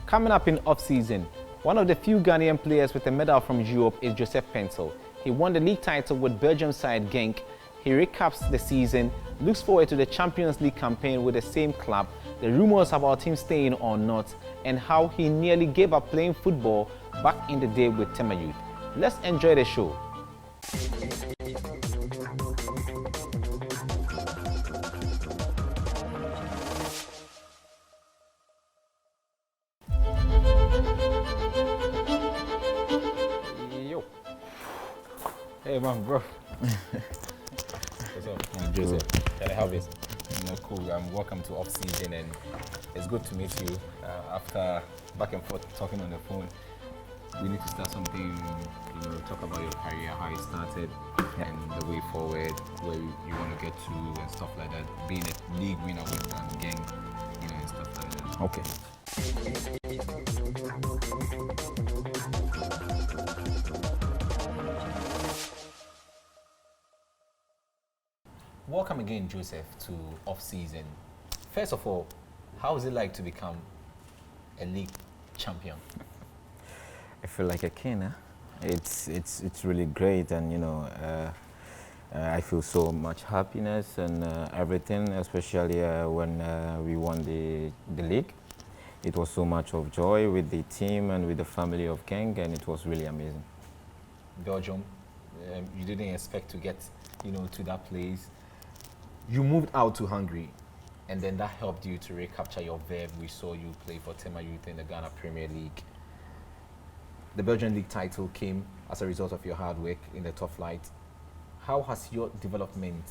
Coming up in off-season, one of the few Ghanaian players with a medal from Europe is Joseph Paintsil. He won the league title with Belgian side Genk. He recaps the season, looks forward to the Champions League campaign with the same club, the rumours about him staying or not, and how he nearly gave up playing football back in the day with Tema Youth. Let's enjoy the show. Yo. Hey man, bro. What's up? Joseph. Can I have this? Cool. Welcome to off-season, and it's good to meet you. After back and forth talking on the phone, we need to start something, talk about your career, how it started, and the way forward, where you want to get to, and stuff like that. Being a league winner with Genk, and stuff like that. Okay. Welcome again, Joseph, to off-season. First of all, how is it like to become a league champion? I feel like a king. It's really great, and I feel so much happiness and everything, especially when we won the league. It was so much of joy with the team and with the family of Genk, and it was really amazing. Belgium, you didn't expect to get, to that place. You moved out to Hungary, and then that helped you to recapture your verve. We saw you play for Tema Youth in the Ghana Premier League. The Belgian League title came as a result of your hard work in the top flight. How has your development,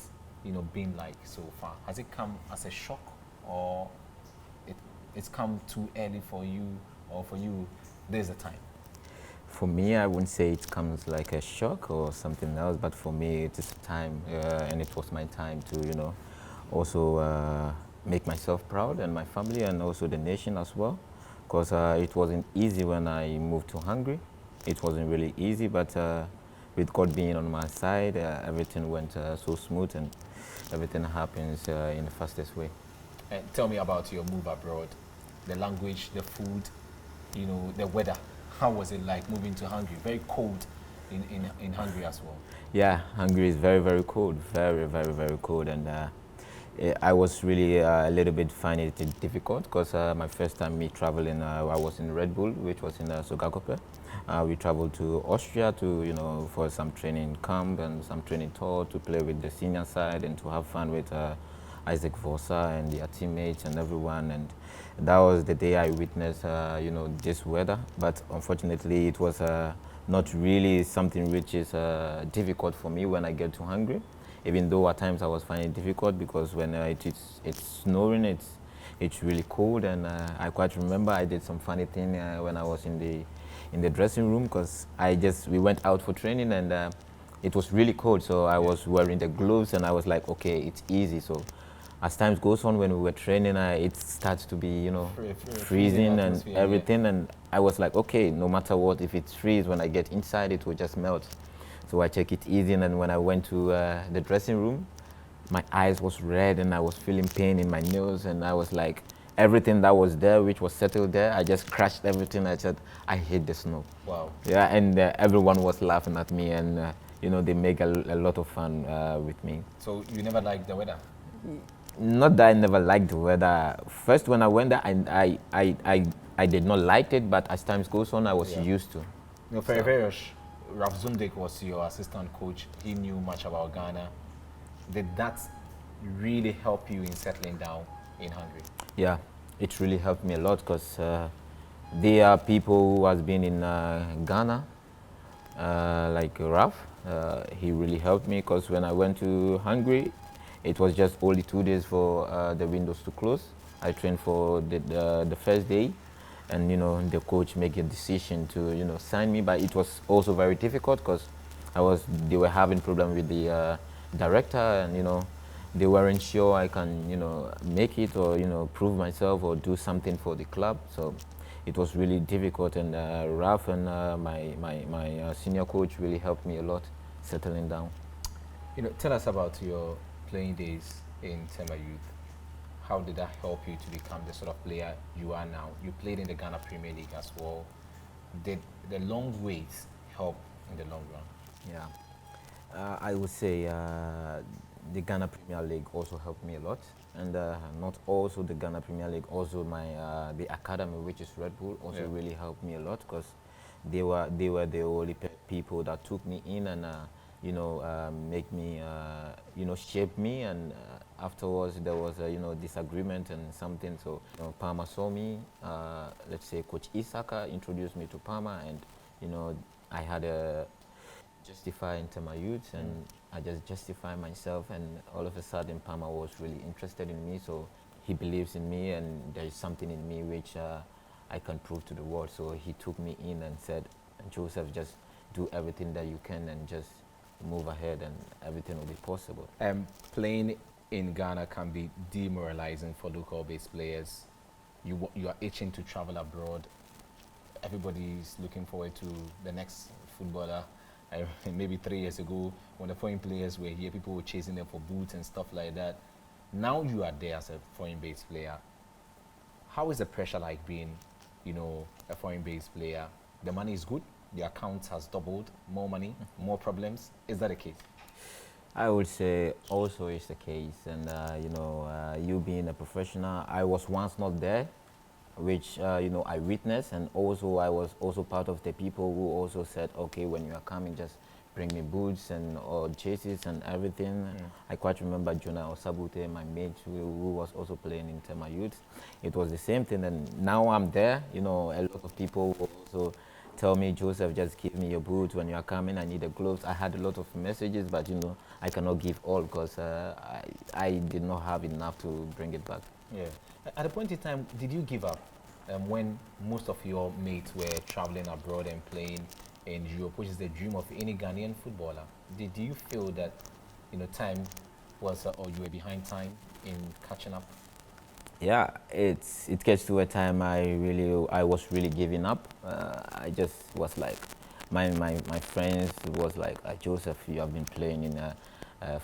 been like so far? Has it come as a shock, or it's come too early for you, or for you, there's a time? For me, I wouldn't say it comes like a shock or something else, but for me, it is time, and it was my time to, also make myself proud, and my family, and also the nation as well, because it wasn't easy when I moved to Hungary. It wasn't really easy, but with God being on my side, everything went so smooth, and everything happens in the fastest way. And tell me about your move abroad, the language, the food, the weather. How was it like moving to Hungary? Very cold in Hungary as well. Yeah, Hungary is very, very cold. Very, very, very cold. And I was really a little bit finding it difficult, because my first time me traveling, I was in Red Bull, which was in Sogakope. We traveled to Austria to, for some training camp and some training tour to play with the senior side and to have fun with Isaac Vosa and their teammates and everyone. And that was the day I witnessed, this weather. But unfortunately, it was not really something which is difficult for me when I get to Hungary. Even though at times I was finding it difficult, because when it's snowing, it's really cold. And I quite remember I did some funny thing when I was in the dressing room, because we went out for training, and it was really cold. So I was wearing the gloves, and I was like, okay, it's easy. So as time goes on, when we were training, it starts to be, freezing and everything. Yeah. And I was like, okay, no matter what, if it's freeze, when I get inside, it will just melt. So I take it easy. And when I went to the dressing room, my eyes was red, and I was feeling pain in my nose. And I was like, everything that was there, which was settled there, I just crashed everything. I said, I hate the snow. Wow. Yeah, and everyone was laughing at me, and they make a lot of fun with me. So you never liked the weather? Not that I never liked the weather. First, when I went there, I did not like it, but as time goes on, I was used to. Ferencvárosi, Ralph Zundik was your assistant coach. He knew much about Ghana. Did that really help you in settling down in Hungary? Yeah, it really helped me a lot, because there are people who has been in Ghana, like Ralph. He really helped me, because when I went to Hungary, it was just only 2 days for the windows to close. I trained for the first day, and the coach made a decision to sign me. But it was also very difficult, because they were having problem with the director, and they weren't sure I can make it, or prove myself or do something for the club. So it was really difficult, and Ralph and my senior coach really helped me a lot settling down. Tell us about your playing days in Tema Youth. how did that help you to become the sort of player you are now? You played in the Ghana Premier League as well. Did the long wait help in the long run? Yeah. I would say the Ghana Premier League also helped me a lot, and not also the Ghana Premier League, also my the academy, which is Red Bull, also really helped me a lot because they were the only people that took me in and make me shape me, and afterwards there was a disagreement and something, so Parma saw me. Let's say Coach Isaka introduced me to Parma, and I had a justify in Tema Youth, and I just justify myself, and all of a sudden Parma was really interested in me, so he believes in me and there is something in me which I can prove to the world. So he took me in and said, Joseph, just do everything that you can and just move ahead and everything will be possible. Playing in Ghana can be demoralizing for local based players. You are itching to travel abroad. Everybody's looking forward to the next footballer. Maybe 3 years ago, when the foreign players were here, people were chasing them for boots and stuff like that. Now you are there as a foreign-based player. How is the pressure like being, a foreign-based player? The money is good. The account has doubled. More money, more problems. Is that the case? I would say also is the case, and you being a professional, I was once not there, which I witnessed, and also I was also part of the people who also said, okay, when you are coming, just bring me boots and or jerseys and everything. I quite remember Jonah Osabute, my mate, who was also playing in Tema Youth. It was the same thing, and now I'm there. A lot of people also tell me, Joseph, just give me your boots when you are coming. I need the gloves. I had a lot of messages, but I cannot give all because I did not have enough to bring it back. Yeah. At a point in time, did you give up when most of your mates were traveling abroad and playing in Europe, which is the dream of any Ghanaian footballer? Did you feel that time was, or you were behind time in catching up? Yeah, it gets to a time I was really giving up. I just was like, my friends was like, Joseph, you have been playing in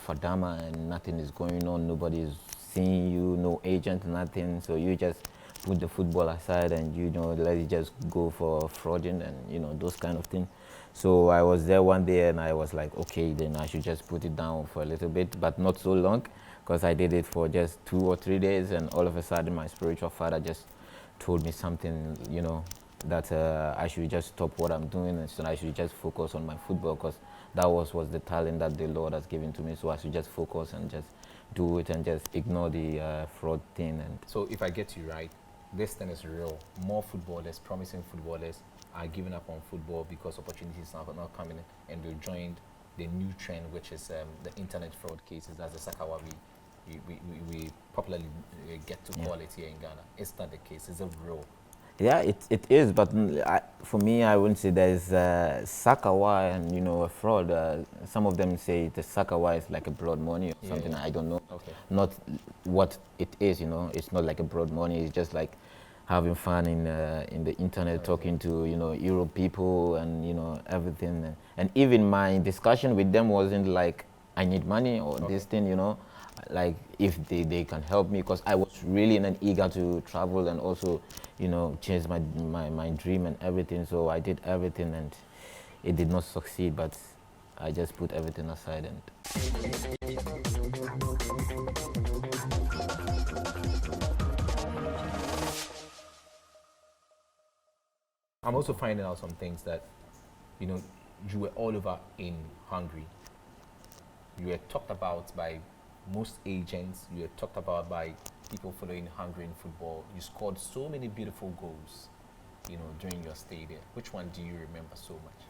Fadama and nothing is going on. Nobody is seeing you, no agent, nothing. So you just put the football aside and let it just go for frauding and those kind of things. So I was there one day and I was like, okay, then I should just put it down for a little bit, but not so long, because I did it for just 2 or 3 days, and all of a sudden my spiritual father just told me something, that I should just stop what I'm doing, and so I should just focus on my football, because that was the talent that the Lord has given to me. So I should just focus and just do it and just ignore the fraud thing. And so if I get you right, this thing is real. More footballers, promising footballers, are giving up on football because opportunities are not coming in, and they joined the new trend, which is the internet fraud cases. That's the Sakawa we popularly get to call it here in Ghana. Is that the case? Is it real? Yeah, it is, but for me, I wouldn't say there's Sakawa and a fraud. Some of them say the Sakawa is like a broad money or something. I don't know. Okay. Not what it is. It's not like a broad money. It's just like having fun in the internet, talking to Europe people and everything. And even my discussion with them wasn't like I need money or this thing. Like if they can help me, because I was really eager to travel and also change my dream and everything. So I did everything and it did not succeed, but I just put everything aside. And I'm also finding out some things that you were all over in Hungary. You were talked about by most agents. You were talked about by people following Hungarian football. You scored so many beautiful goals, during your stay there. Which one do you remember so much?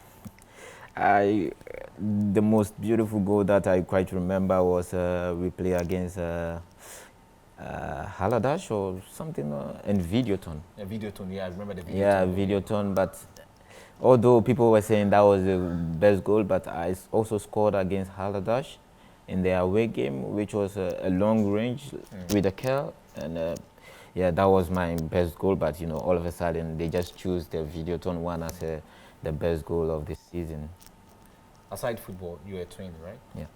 The most beautiful goal that I quite remember was we played against Haladash or something, in Videoton. Videoton, yeah, I remember the Videoton. Yeah, Videoton, but although people were saying that was the best goal, but I also scored against Haladash in their away game, which was a long range with a curl, and yeah, that was my best goal. But all of a sudden they just choose the Videoton one as the best goal of this season. Aside football, you were a twin, right? Yeah.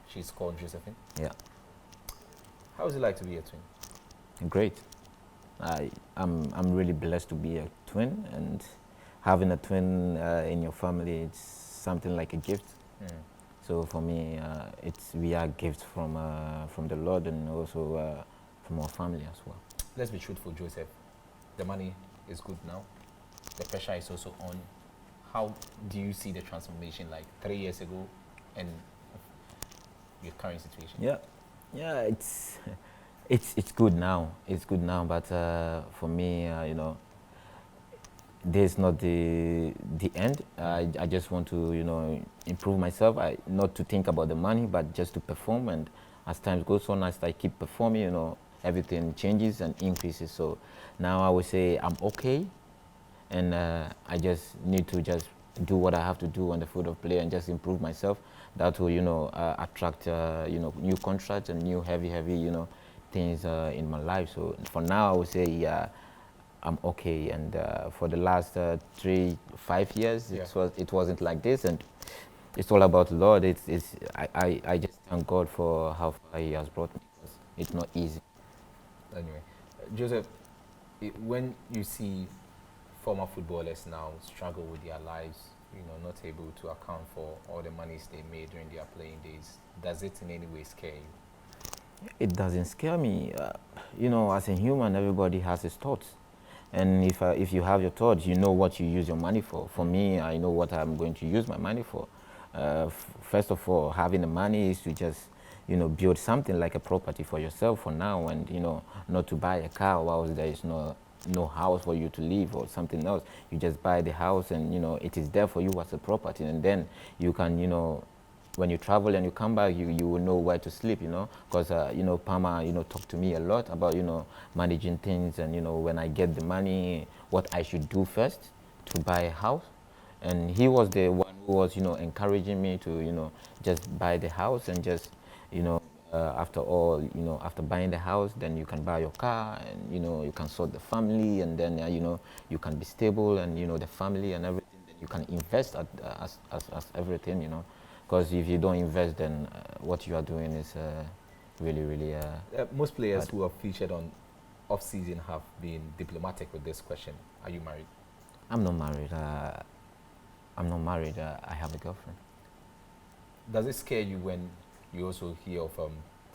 She's called Josephine. Yeah. How is it like to be a twin? Great. I'm really blessed to be a twin, and having a twin in your family, it's something like a gift. So for me, we are gifts from the Lord, and also from our family as well. Let's be truthful, Joseph. The money is good now. The pressure is also on. How do you see the transformation like 3 years ago and your current situation? Yeah, it's good now. It's good now, but for me, this is not the end. I just want to improve myself. Not to think about the money, but just to perform. And as time goes on, as I keep performing, everything changes and increases. So now I would say I'm okay, and I just need to just do what I have to do on the field of play and just improve myself. That will attract new contracts and new heavy things in my life. So for now, I would say yeah, I'm okay. And for the last 5 years, Yeah. it wasn't like this, and it's all about the Lord. I just thank God for how far He has brought me. It's not easy. Anyway, Joseph, when you see former footballers now struggle with their lives, not able to account for all the monies they made during their playing days, does it in any way scare you? It doesn't scare me. As a human, everybody has his thoughts. And if you have your thoughts, you know what you use your money for. For me, I know what I'm going to use my money for. First of all, having the money is to just, build something like a property for yourself for now, and not to buy a car whilst there is no house for you to live or something else. You just buy the house, and it is there for you as a property, and then you can when you travel and you come back, you will know where to sleep, because Pama talked to me a lot about managing things, and when I get the money, what I should do first to buy a house. And he was the one who was encouraging me to just buy the house, and just after all, after buying the house, then you can buy your car, and you can sort the family, and then you can be stable, and the family and everything, then you can invest as everything, because if you don't invest, then what you are doing is really Most players who have featured on off-season have been diplomatic with this question. Are you married? I'm not married. I have a girlfriend. Does it scare you when you also hear of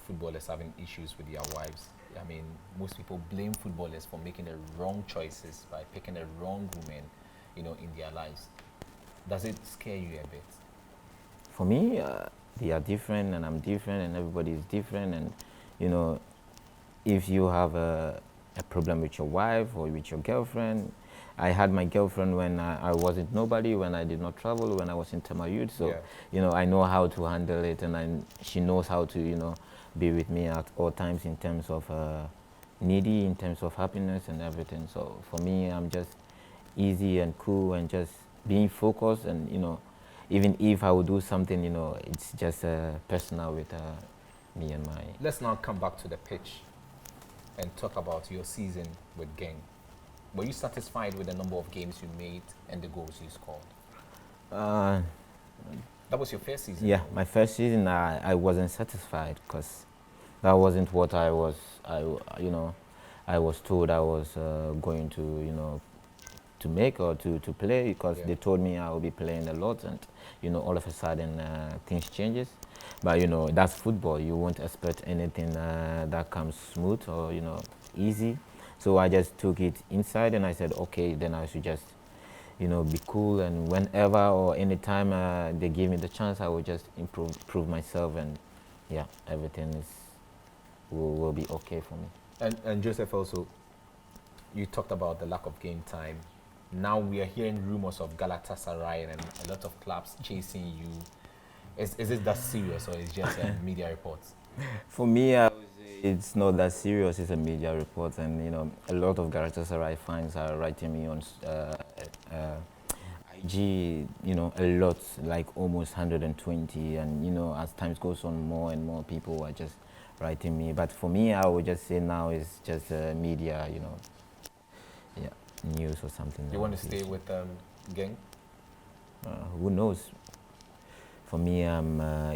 footballers having issues with their wives? I mean, most people blame footballers for making the wrong choices by picking the wrong women, in their lives. Does it scare you a bit? For me, they are different, and I'm different, and everybody is different. And if you have a problem with your wife or with your girlfriend, I had my girlfriend when I wasn't nobody, when I did not travel, when I was in Tema Youth. So yeah. I know how to handle it, and she knows how to be with me at all times, in terms of needy, in terms of happiness and everything. So for me, I'm just easy and cool, and just being focused, and even if I would do something, it's just personal with me and my... Let's now come back to the pitch and talk about your season with Genk. Were you satisfied with the number of games you made and the goals you scored? That was your first season? Yeah, my first season, I wasn't satisfied, because that wasn't what I was told I was going to to make or to play, because they told me I will be playing a lot, and all of a sudden things changes. But that's football. You won't expect anything that comes smooth or easy. So I just took it inside, and I said, okay, then I should just be cool, and whenever or anytime they give me the chance, I will just improve myself, and yeah, everything will be okay for me. And Joseph, also, you talked about the lack of game time. Now we are hearing rumors of Galatasaray and a lot of clubs chasing you. Is it that serious, or is it just media reports? For me, I would say it's not that serious. It's a media report, and a lot of Galatasaray fans are writing me on IG. A lot, like almost 120, and as times goes on, more and more people are just writing me. But for me, I would just say now it's just media, yeah, news or something. You want to stay with Genk? Who knows? For me,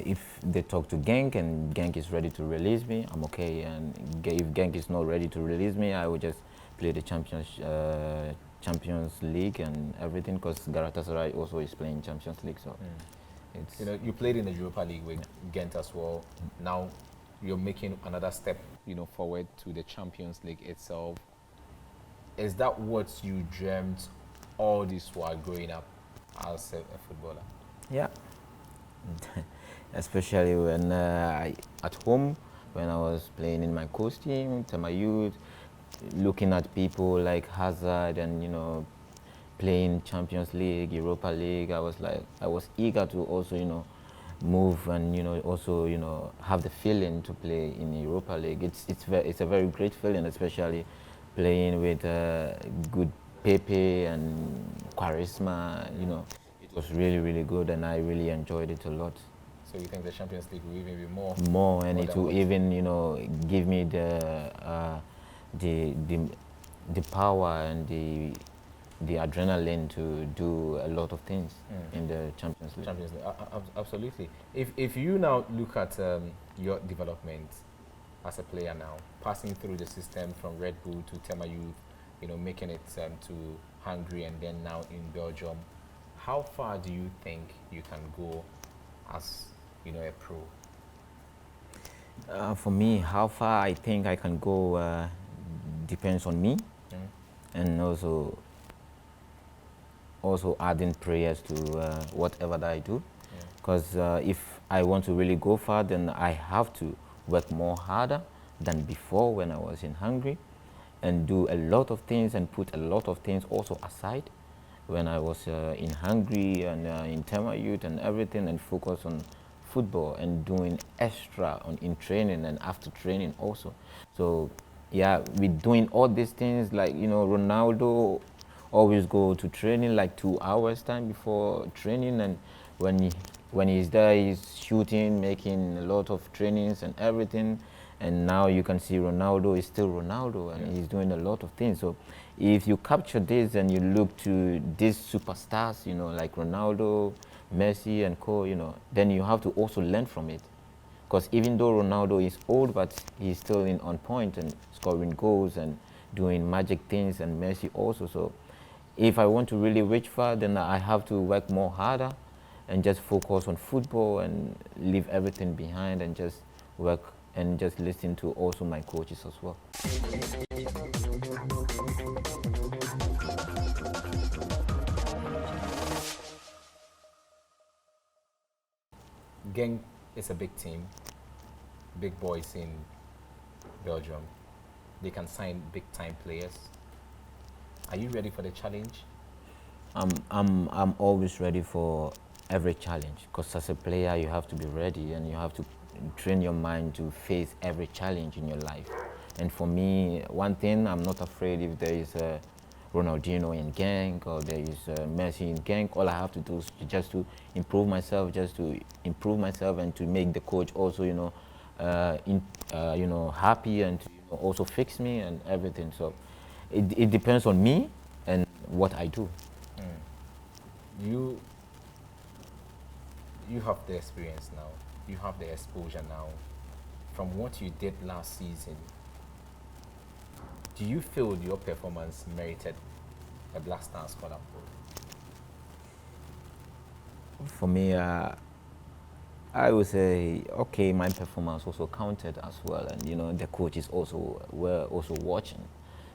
if they talk to Genk and Genk is ready to release me, I'm okay. And if Genk is not ready to release me, I will just play the Champions League and everything, because Galatasaray also is playing Champions League. So, it's, you know, you played in the Europa League with Ghent as well. Now you're making another step, you know, forward to the Champions League itself. Is that what you dreamt all this while growing up as a footballer? yeah. Especially when at home, when I was playing in my coach team, Tema Youth, looking at people like Hazard and, you know, playing Champions League, Europa League, I was eager to also, you know, move and, you know, also, you know, have the feeling to play in Europa League. It's a very great feeling, especially playing with good Pepe and Charisma, you know. It was really, really good, and I really enjoyed it a lot. So you think the Champions League will even be More, and more it than will what- even, you know, give me the power and the adrenaline to do a lot of things in the Champions League. Champions League? Absolutely. If you now look at your development as a player now, passing through the system from Red Bull to Tema Youth, you know, making it to Hungary and then now in Belgium, how far do you think you can go as, you know, a pro? For me, how far I think I can go depends on me, and also adding prayers to whatever that I do. Because if I want to really go far, then I have to work more harder than before when I was in Hungary, and do a lot of things and put a lot of things also aside when I was in Hungary and in Tema Youth and everything, and focus on football and doing extra in training and after training also. So yeah, with doing all these things, like, you know, Ronaldo always go to training like 2 hours time before training, and when he's there, he's shooting, making a lot of trainings and everything. And now you can see Ronaldo is still Ronaldo, and he's doing a lot of things. So if you capture this and you look to these superstars, you know, like Ronaldo, Messi and co, you know, then you have to also learn from it. Because even though Ronaldo is old, but he's still on point and scoring goals and doing magic things, and Messi also. So if I want to really reach far, then I have to work more harder and just focus on football and leave everything behind and just work and just listen to also my coaches as well. Genk is a big team, big boys in Belgium. They can sign big time players. Are you ready for the challenge? I'm always ready for every challenge, because as a player you have to be ready and you have to train your mind to face every challenge in your life. And for me, one thing, I'm not afraid if there is a Ronaldinho in Genk or there is a Messi in Genk. All I have to do is just to improve myself, and to make the coach also, you know, happy, and to, you know, also fix me and everything. So it depends on me and what I do. You have the experience now. You have the exposure now. From what you did last season, do you feel your performance merited a Black Star Scholar? For me, I would say, okay, my performance also counted as well, and, you know, the coaches also were also watching.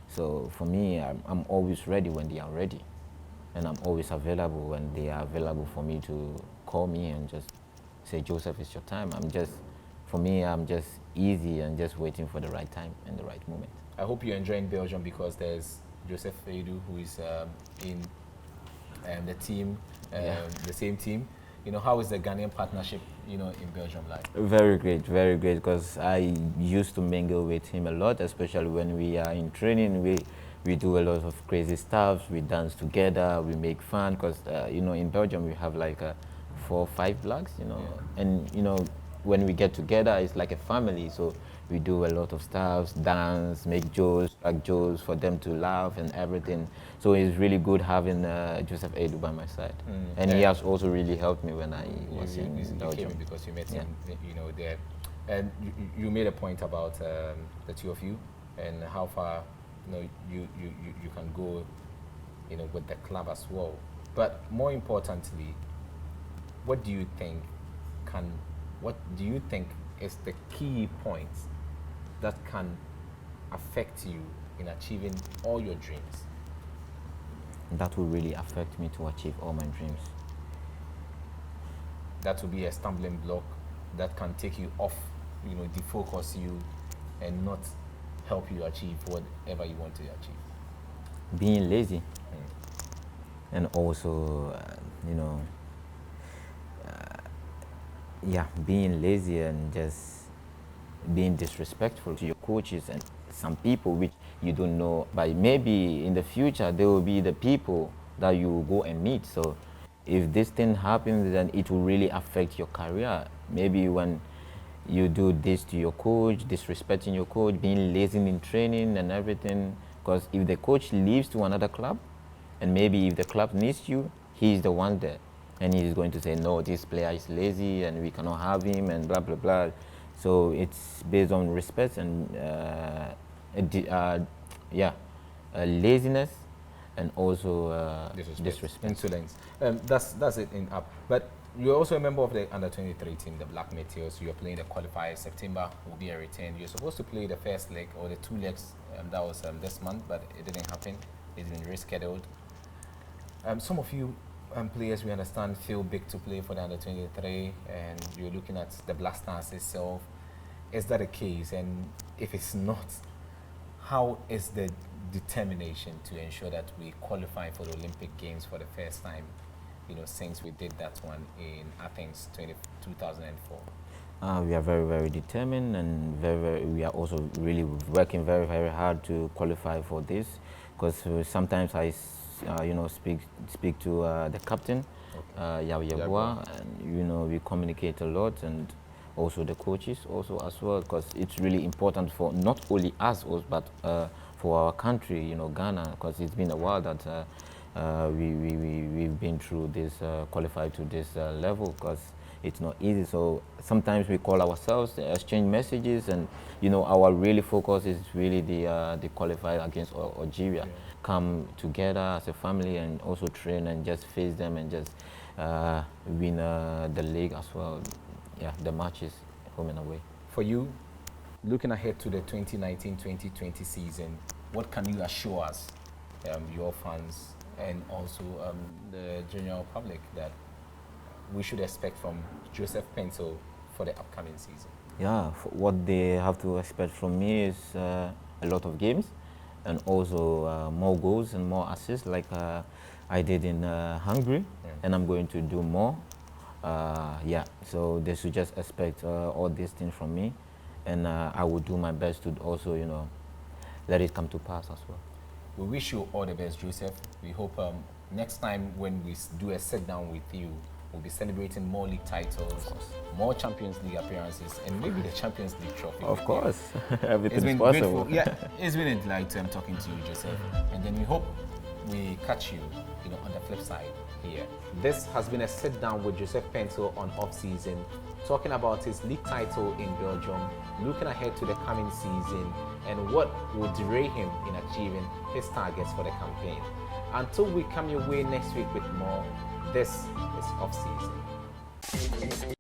So for me, I'm always ready when they are ready, and I'm always available when they are available for me to call me and just say, Joseph, it's your time. For me, I'm just easy and just waiting for the right time and the right moment. I hope you're enjoying Belgium, because there's Joseph Paintsil, who is in the team, the same team. You know, how is the Ghanaian partnership, you know, in Belgium like? Very great, because I used to mingle with him a lot, especially when we are in training. We do a lot of crazy stuff. We dance together. We make fun, because you know, in Belgium we have like 4 or 5 blocks, you know, and, you know, when we get together, it's like a family. So we do a lot of stuff, dance, make jokes, crack jokes for them to laugh and everything. So it's really good having Joseph Edu by my side. And he has also really helped me when I was in you Belgium. came because you met him, there. And you made a point about the two of you and how far, you can go, with the club as well. But more importantly, what do you think is the key points that can affect you in achieving all your dreams? That will really affect me to achieve all my dreams. That will be a stumbling block that can take you off, defocus you and not help you achieve whatever you want to achieve. Being lazy. And also, being lazy and just being disrespectful to your coaches and some people which you don't know, but maybe in the future they will be the people that you go and meet. So if this thing happens, then it will really affect your career. Maybe when you do this to your coach, disrespecting your coach, being lazy in training and everything, because if the coach leaves to another club, and maybe if the club needs you, he's the one there. And he's going to say, no, this player is lazy and we cannot have him and blah, blah, blah. So it's based on respect and laziness and also disrespect. Insolence. That's it in up. But you're also a member of the under-23 team, the Black Meteors. You're playing the qualifiers. September will be a return. You're supposed to play the first leg or the 2 legs. That was this month, but it didn't happen. It's been rescheduled. Some of you players, we understand, feel big to play for the under-23, and you're looking at the Black Stars itself. Is that the case? And if it's not, how is the determination to ensure that we qualify for the Olympic Games for the first time, since we did that one in Athens 2004? We are very, very determined, and we are also really working very, very hard to qualify for this, because sometimes I speak to the captain, Yabua, and we communicate a lot, and also the coaches also as well, because it's really important for not only us, but for our country, Ghana, because it's been a while that we've been through this, qualified to this level, because it's not easy. So sometimes we call ourselves, exchange messages, and our really focus is really the qualify against Algeria. Come together as a family and also train and just face them and just win the league as well. Yeah, the matches home and away. For you, looking ahead to the 2019-2020 season, what can you assure us, your fans, and also the general public, that we should expect from Joseph Paintsil for the upcoming season? Yeah, what they have to expect from me is a lot of games, and also more goals and more assists like I did in Hungary, and I'm going to do more. So they should just expect all these things from me, and I will do my best to also, let it come to pass as well. We wish you all the best, Joseph. We hope next time when we do a sit down with you, we'll be celebrating more league titles, more Champions League appearances, and maybe the Champions League trophy. Of course, everything's possible. It's been a delight talking to you, Joseph. And then we hope we catch you, on the flip side here. This has been a sit down with Joseph Paintsil on off-season, talking about his league title in Belgium, looking ahead to the coming season, and what will derail him in achieving his targets for the campaign. Until we come your way next week with more, this is off-season.